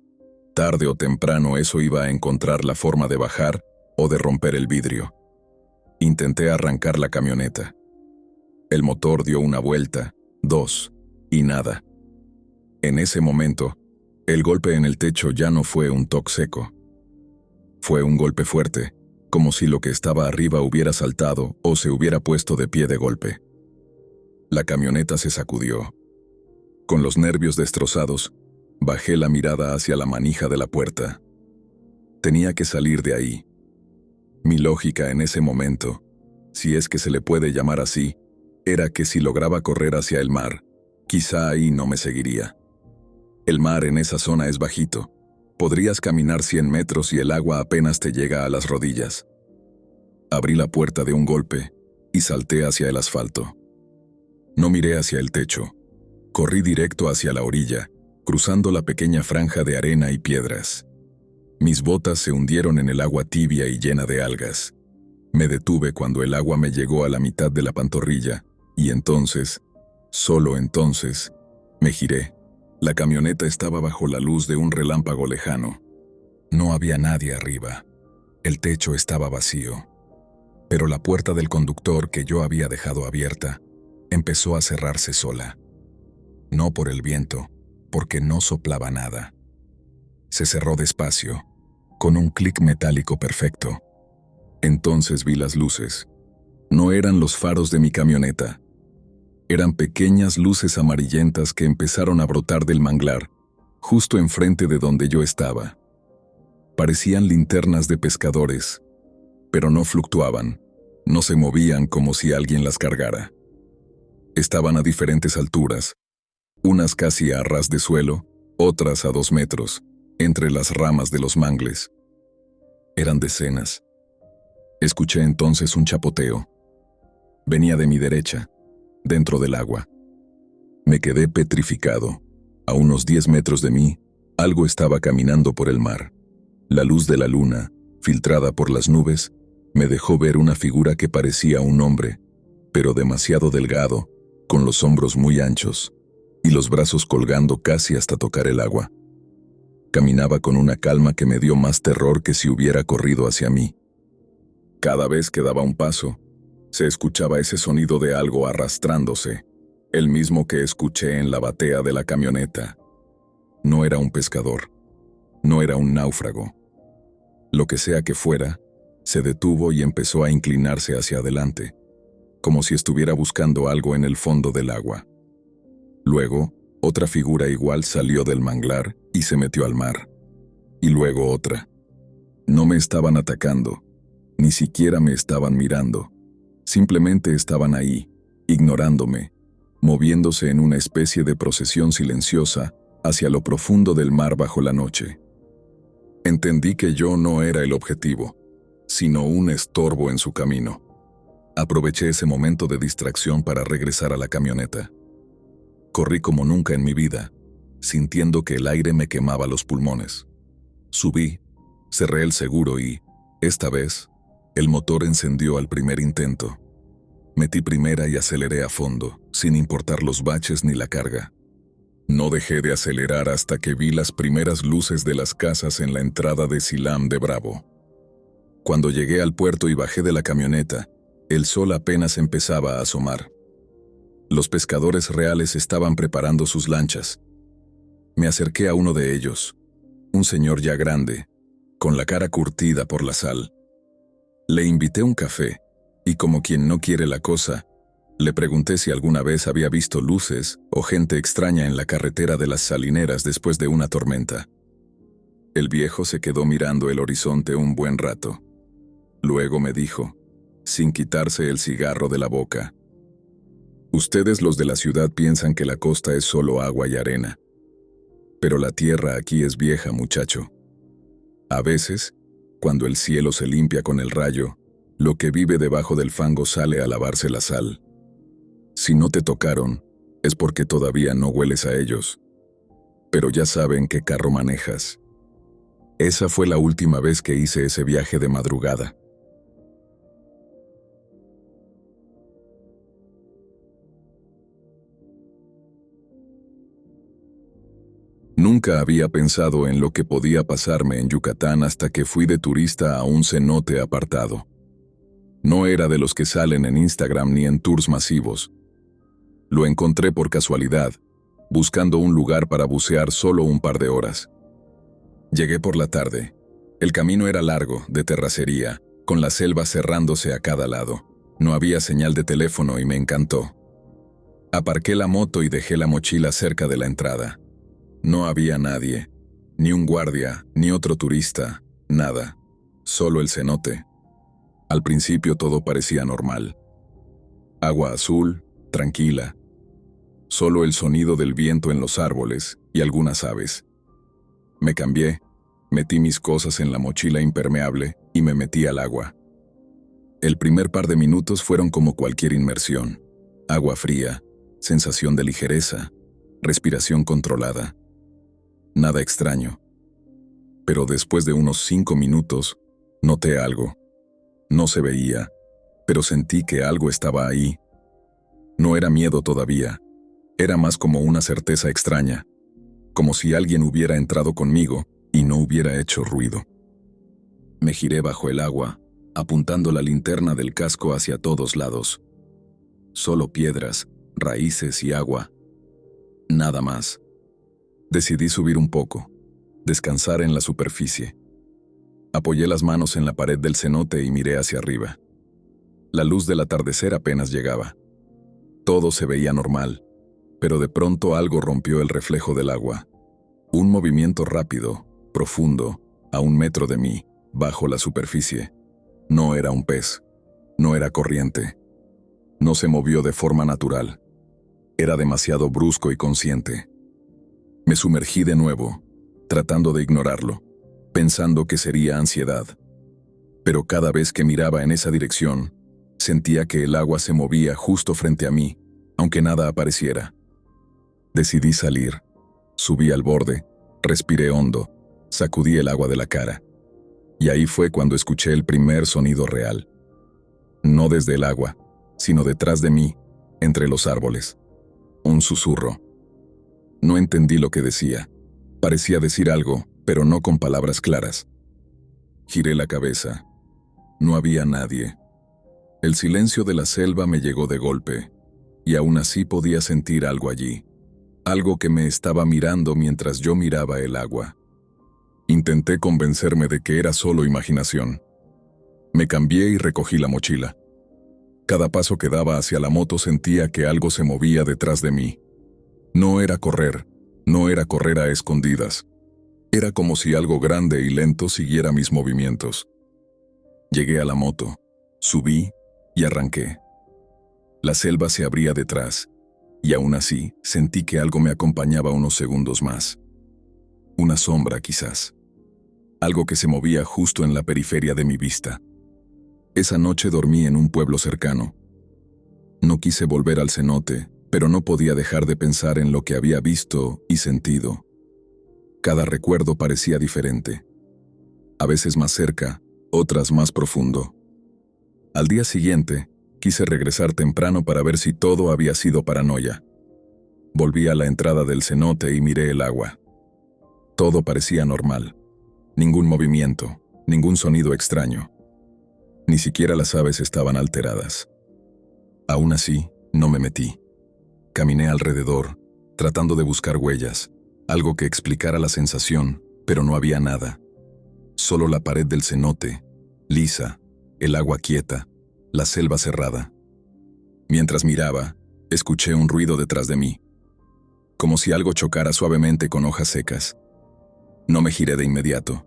tarde o temprano eso iba a encontrar la forma de bajar o de romper el vidrio. Intenté arrancar la camioneta. El motor dio una vuelta, dos, y nada. En ese momento, el golpe en el techo ya no fue un toque seco. Fue un golpe fuerte, como si lo que estaba arriba hubiera saltado o se hubiera puesto de pie de golpe. La camioneta se sacudió. Con los nervios destrozados, bajé la mirada hacia la manija de la puerta. Tenía que salir de ahí. Mi lógica en ese momento, si es que se le puede llamar así, era que si lograba correr hacia el mar, quizá ahí no me seguiría. El mar en esa zona es bajito. Podrías caminar 100 metros y el agua apenas te llega a las rodillas. Abrí la puerta de un golpe y salté hacia el asfalto. No miré hacia el techo. Corrí directo hacia la orilla, cruzando la pequeña franja de arena y piedras. Mis botas se hundieron en el agua tibia y llena de algas. Me detuve cuando el agua me llegó a la mitad de la pantorrilla, y entonces, solo entonces, me giré. La camioneta estaba bajo la luz de un relámpago lejano. No había nadie arriba. El techo estaba vacío. Pero la puerta del conductor que yo había dejado abierta empezó a cerrarse sola. No por el viento, porque no soplaba nada. Se cerró despacio, con un clic metálico perfecto. Entonces vi las luces. No eran los faros de mi camioneta. Eran pequeñas luces amarillentas que empezaron a brotar del manglar, justo enfrente de donde yo estaba. Parecían linternas de pescadores, pero no fluctuaban, no se movían como si alguien las cargara. Estaban a diferentes alturas, unas casi a ras de suelo, otras a 2 metros, entre las ramas de los mangles. Eran decenas. Escuché entonces un chapoteo. Venía de mi derecha, dentro del agua. Me quedé petrificado. A unos 10 metros de mí, algo estaba caminando por el mar. La luz de la luna, filtrada por las nubes, me dejó ver una figura que parecía un hombre, pero demasiado delgado, con los hombros muy anchos, y los brazos colgando casi hasta tocar el agua. Caminaba con una calma que me dio más terror que si hubiera corrido hacia mí. Cada vez que daba un paso, se escuchaba ese sonido de algo arrastrándose, el mismo que escuché en la batea de la camioneta. No era un pescador, no era un náufrago. Lo que sea que fuera, se detuvo y empezó a inclinarse hacia adelante, como si estuviera buscando algo en el fondo del agua. Luego, otra figura igual salió del manglar y se metió al mar. Y luego otra. No me estaban atacando, ni siquiera me estaban mirando. Simplemente estaban ahí, ignorándome, moviéndose en una especie de procesión silenciosa hacia lo profundo del mar bajo la noche. Entendí que yo no era el objetivo, sino un estorbo en su camino. Aproveché ese momento de distracción para regresar a la camioneta. Corrí como nunca en mi vida, sintiendo que el aire me quemaba los pulmones. Subí, cerré el seguro y, esta vez, el motor encendió al primer intento. Metí primera y aceleré a fondo, sin importar los baches ni la carga. No dejé de acelerar hasta que vi las primeras luces de las casas en la entrada de Silam de Bravo. Cuando llegué al puerto y bajé de la camioneta, el sol apenas empezaba a asomar. Los pescadores reales estaban preparando sus lanchas. Me acerqué a uno de ellos, un señor ya grande, con la cara curtida por la sal. Le invité un café, y como quien no quiere la cosa, le pregunté si alguna vez había visto luces o gente extraña en la carretera de las salineras después de una tormenta. El viejo se quedó mirando el horizonte un buen rato. Luego me dijo, sin quitarse el cigarro de la boca: ustedes los de la ciudad piensan que la costa es solo agua y arena. Pero la tierra aquí es vieja, muchacho. A veces, cuando el cielo se limpia con el rayo, lo que vive debajo del fango sale a lavarse la sal. Si no te tocaron, es porque todavía no hueles a ellos. Pero ya saben qué carro manejas. Esa fue la última vez que hice ese viaje de madrugada. Nunca había pensado en lo que podía pasarme en Yucatán hasta que fui de turista a un cenote apartado. No era de los que salen en Instagram ni en tours masivos. Lo encontré por casualidad, buscando un lugar para bucear solo un par de horas. Llegué por la tarde. El camino era largo, de terracería, con la selva cerrándose a cada lado. No había señal de teléfono y me encantó. Aparqué la moto y dejé la mochila cerca de la entrada. No había nadie, ni un guardia, ni otro turista, nada, solo el cenote. Al principio todo parecía normal. Agua azul, tranquila. Solo el sonido del viento en los árboles y algunas aves. Me cambié, metí mis cosas en la mochila impermeable y me metí al agua. El primer par de minutos fueron como cualquier inmersión. Agua fría, sensación de ligereza, respiración controlada. Nada extraño. Pero después de unos 5 minutos, noté algo. No se veía, pero sentí que algo estaba ahí. No era miedo todavía, era más como una certeza extraña, como si alguien hubiera entrado conmigo y no hubiera hecho ruido. Me giré bajo el agua, apuntando la linterna del casco hacia todos lados. Solo piedras, raíces y agua. Nada más. Decidí subir un poco, descansar en la superficie. Apoyé las manos en la pared del cenote y miré hacia arriba. La luz del atardecer apenas llegaba. Todo se veía normal, pero de pronto algo rompió el reflejo del agua. Un movimiento rápido, profundo, a 1 metro de mí, bajo la superficie. No era un pez, no era corriente. No se movió de forma natural, Era demasiado brusco y consciente. Me sumergí de nuevo, tratando de ignorarlo, pensando que sería ansiedad. Pero cada vez que miraba en esa dirección, sentía que el agua se movía justo frente a mí, aunque nada apareciera. Decidí salir. Subí al borde, respiré hondo, sacudí el agua de la cara. Y ahí fue cuando escuché el primer sonido real. No desde el agua, sino detrás de mí, entre los árboles. Un susurro. No entendí lo que decía. Parecía decir algo, pero no con palabras claras. Giré la cabeza. No había nadie. El silencio de la selva me llegó de golpe, y aún así podía sentir algo allí. Algo que me estaba mirando mientras yo miraba el agua. Intenté convencerme de que era solo imaginación. Me cambié y recogí la mochila. Cada paso que daba hacia la moto sentía que algo se movía detrás de mí. No era correr a escondidas. Era como si algo grande y lento siguiera mis movimientos. Llegué a la moto, subí y arranqué. La selva se abría detrás, y aún así sentí que algo me acompañaba unos segundos más. Una sombra, quizás. Algo que se movía justo en la periferia de mi vista. Esa noche dormí en un pueblo cercano. No quise volver al cenote, pero no podía dejar de pensar en lo que había visto y sentido. Cada recuerdo parecía diferente. A veces más cerca, otras más profundo. Al día siguiente, quise regresar temprano para ver si todo había sido paranoia. Volví a la entrada del cenote y miré el agua. Todo parecía normal. Ningún movimiento, ningún sonido extraño. Ni siquiera las aves estaban alteradas. Aún así, no me metí. Caminé alrededor, tratando de buscar huellas, algo que explicara la sensación, pero no había nada. Solo la pared del cenote, lisa, el agua quieta, la selva cerrada. Mientras miraba, escuché un ruido detrás de mí, como si algo chocara suavemente con hojas secas. No me giré de inmediato.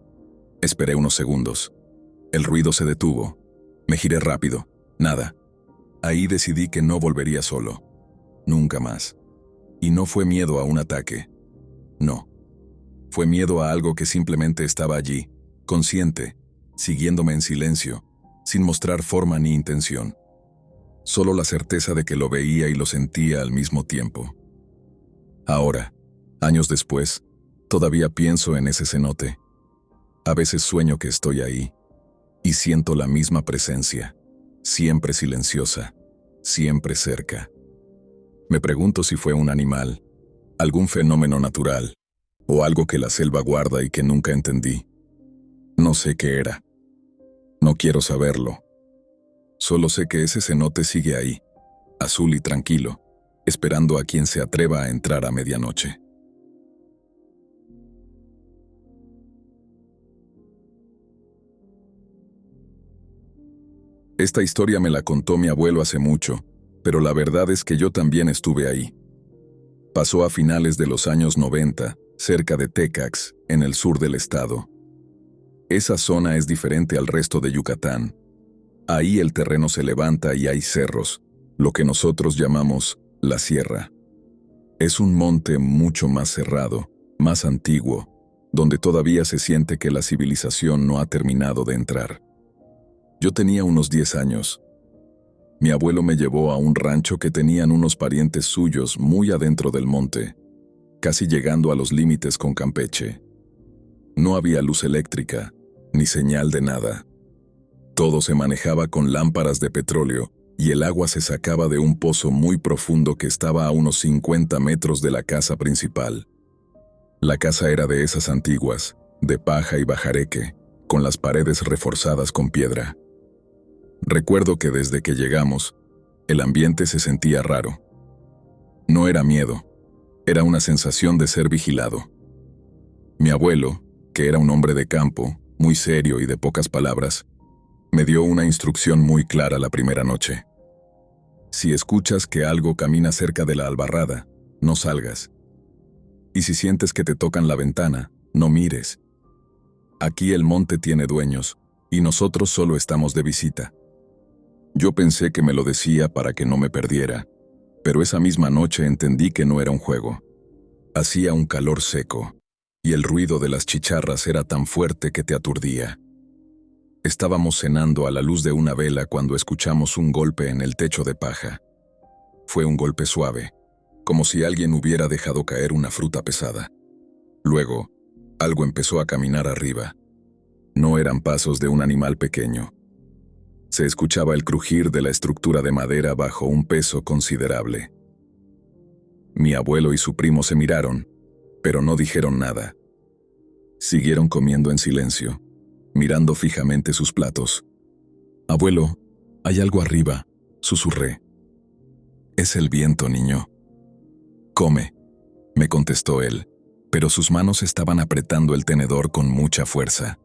Esperé unos segundos. El ruido se detuvo. Me giré rápido. Nada. Ahí decidí que no volvería solo. Nunca más. Y no fue miedo a un ataque. No. Fue miedo a algo que simplemente estaba allí, consciente, siguiéndome en silencio, sin mostrar forma ni intención. Solo la certeza de que lo veía y lo sentía al mismo tiempo. Ahora, años después, todavía pienso en ese cenote. A veces sueño que estoy ahí, y siento la misma presencia, siempre silenciosa, siempre cerca. Me pregunto si fue un animal, algún fenómeno natural, o algo que la selva guarda y que nunca entendí. No sé qué era. No quiero saberlo. Solo sé que ese cenote sigue ahí, azul y tranquilo, esperando a quien se atreva a entrar a medianoche. Esta historia me la contó mi abuelo hace mucho, pero la verdad es que yo también estuve ahí. Pasó a finales de los años 90, cerca de Tecax, en el sur del estado. Esa zona es diferente al resto de Yucatán. Ahí el terreno se levanta y hay cerros, lo que nosotros llamamos la sierra. Es un monte mucho más cerrado, más antiguo, donde todavía se siente que la civilización no ha terminado de entrar. Yo tenía unos 10 años. Mi abuelo me llevó a un rancho que tenían unos parientes suyos muy adentro del monte, casi llegando a los límites con Campeche. No había luz eléctrica, ni señal de nada. Todo se manejaba con lámparas de petróleo y el agua se sacaba de un pozo muy profundo que estaba a unos 50 metros de la casa principal. La casa era de esas antiguas, de paja y bajareque, con las paredes reforzadas con piedra. Recuerdo que desde que llegamos, el ambiente se sentía raro. No era miedo, era una sensación de ser vigilado. Mi abuelo, que era un hombre de campo, muy serio y de pocas palabras, me dio una instrucción muy clara la primera noche. Si escuchas que algo camina cerca de la albarrada, no salgas. Y si sientes que te tocan la ventana, no mires. Aquí el monte tiene dueños, y nosotros solo estamos de visita. Yo pensé que me lo decía para que no me perdiera, pero esa misma noche entendí que no era un juego. Hacía un calor seco, y el ruido de las chicharras era tan fuerte que te aturdía. Estábamos cenando a la luz de una vela cuando escuchamos un golpe en el techo de paja. Fue un golpe suave, como si alguien hubiera dejado caer una fruta pesada. Luego, algo empezó a caminar arriba. No eran pasos de un animal pequeño. Se escuchaba el crujir de la estructura de madera bajo un peso considerable. Mi abuelo y su primo se miraron, pero no dijeron nada. Siguieron comiendo en silencio, mirando fijamente sus platos. «Abuelo, hay algo arriba», susurré. «Es el viento, niño». «Come», me contestó él, pero sus manos estaban apretando el tenedor con mucha fuerza.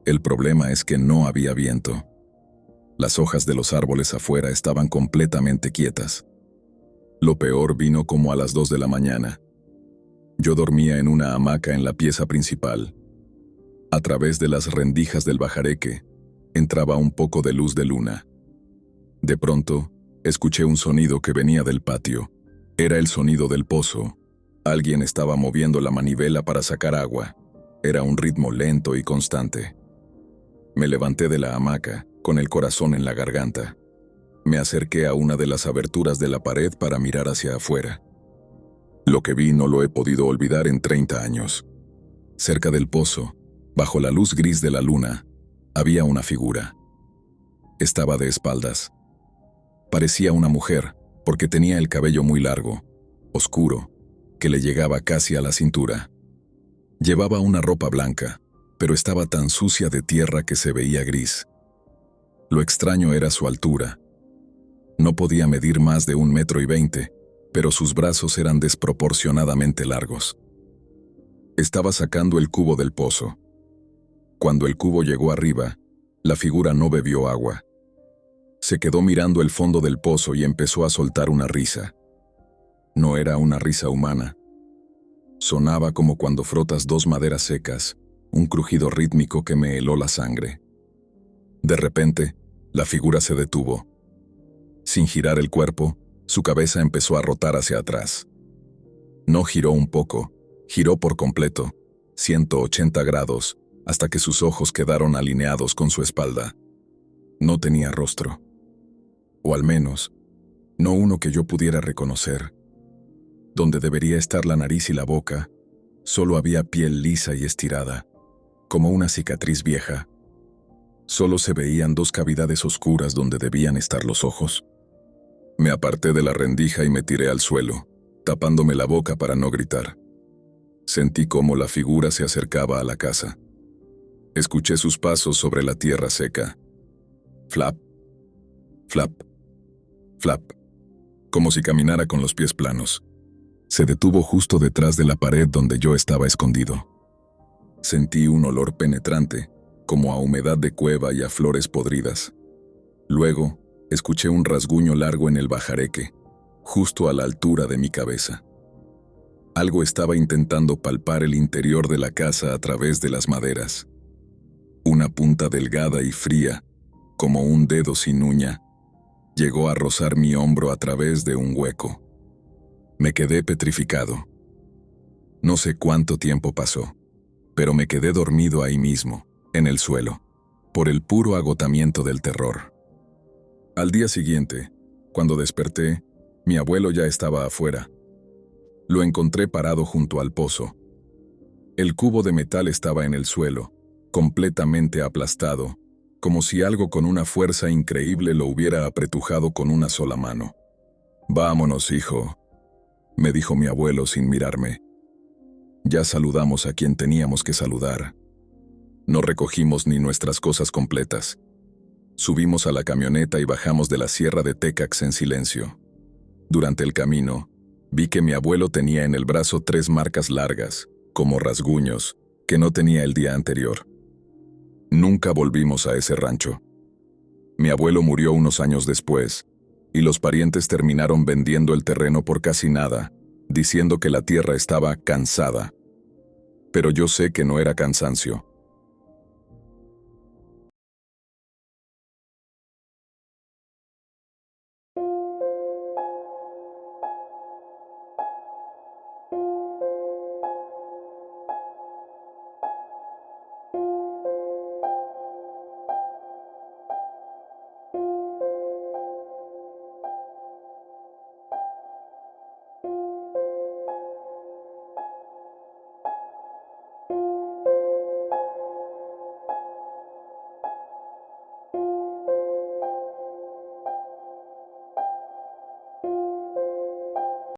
El problema es que no había viento. Las hojas de los árboles afuera estaban completamente quietas. Lo peor vino como a las 2 de la mañana. Yo dormía en una hamaca en la pieza principal. A través de las rendijas del bajareque, entraba un poco de luz de luna. De pronto, escuché un sonido que venía del patio. Era el sonido del pozo. Alguien estaba moviendo la manivela para sacar agua. Era un ritmo lento y constante. Me levanté de la hamaca, con el corazón en la garganta. Me acerqué a una de las aberturas de la pared para mirar hacia afuera. Lo que vi no lo he podido olvidar en 30 años. Cerca del pozo, bajo la luz gris de la luna, había una figura. Estaba de espaldas. Parecía una mujer, porque tenía el cabello muy largo, oscuro, que le llegaba casi a la cintura. Llevaba una ropa blanca, pero estaba tan sucia de tierra que se veía gris. Lo extraño era su altura. No podía medir más de 1,20 m, pero sus brazos eran desproporcionadamente largos. Estaba sacando el cubo del pozo. Cuando el cubo llegó arriba, la figura no bebió agua. Se quedó mirando el fondo del pozo y empezó a soltar una risa. No era una risa humana. Sonaba como cuando frotas dos maderas secas, un crujido rítmico que me heló la sangre. De repente, la figura se detuvo. Sin girar el cuerpo, su cabeza empezó a rotar hacia atrás. No giró un poco, giró por completo, 180 grados, hasta que sus ojos quedaron alineados con su espalda. No tenía rostro. O al menos, no uno que yo pudiera reconocer. Donde debería estar la nariz y la boca, solo había piel lisa y estirada, como una cicatriz vieja. Solo se veían dos cavidades oscuras donde debían estar los ojos. Me aparté de la rendija y me tiré al suelo, tapándome la boca para no gritar. Sentí cómo la figura se acercaba a la casa. Escuché sus pasos sobre la tierra seca. Flap, flap, flap, como si caminara con los pies planos. Se detuvo justo detrás de la pared donde yo estaba escondido. Sentí un olor penetrante, como a humedad de cueva y a flores podridas. Luego, escuché un rasguño largo en el bajareque, justo a la altura de mi cabeza. Algo estaba intentando palpar el interior de la casa a través de las maderas. Una punta delgada y fría, como un dedo sin uña, llegó a rozar mi hombro a través de un hueco. Me quedé petrificado. No sé cuánto tiempo pasó, pero me quedé dormido ahí mismo, en el suelo, por el puro agotamiento del terror. Al día siguiente, cuando desperté, mi abuelo ya estaba afuera. Lo encontré parado junto al pozo. El cubo de metal estaba en el suelo, completamente aplastado, como si algo con una fuerza increíble lo hubiera apretujado con una sola mano. «Vámonos, hijo», me dijo mi abuelo sin mirarme. Ya saludamos a quien teníamos que saludar. No recogimos ni nuestras cosas completas. Subimos a la camioneta y bajamos de la sierra de Tecax en silencio. Durante el camino, vi que mi abuelo tenía en el brazo 3 marcas largas, como rasguños, que no tenía el día anterior. Nunca volvimos a ese rancho. Mi abuelo murió unos años después, y los parientes terminaron vendiendo el terreno por casi nada, diciendo que la tierra estaba cansada. Pero yo sé que no era cansancio.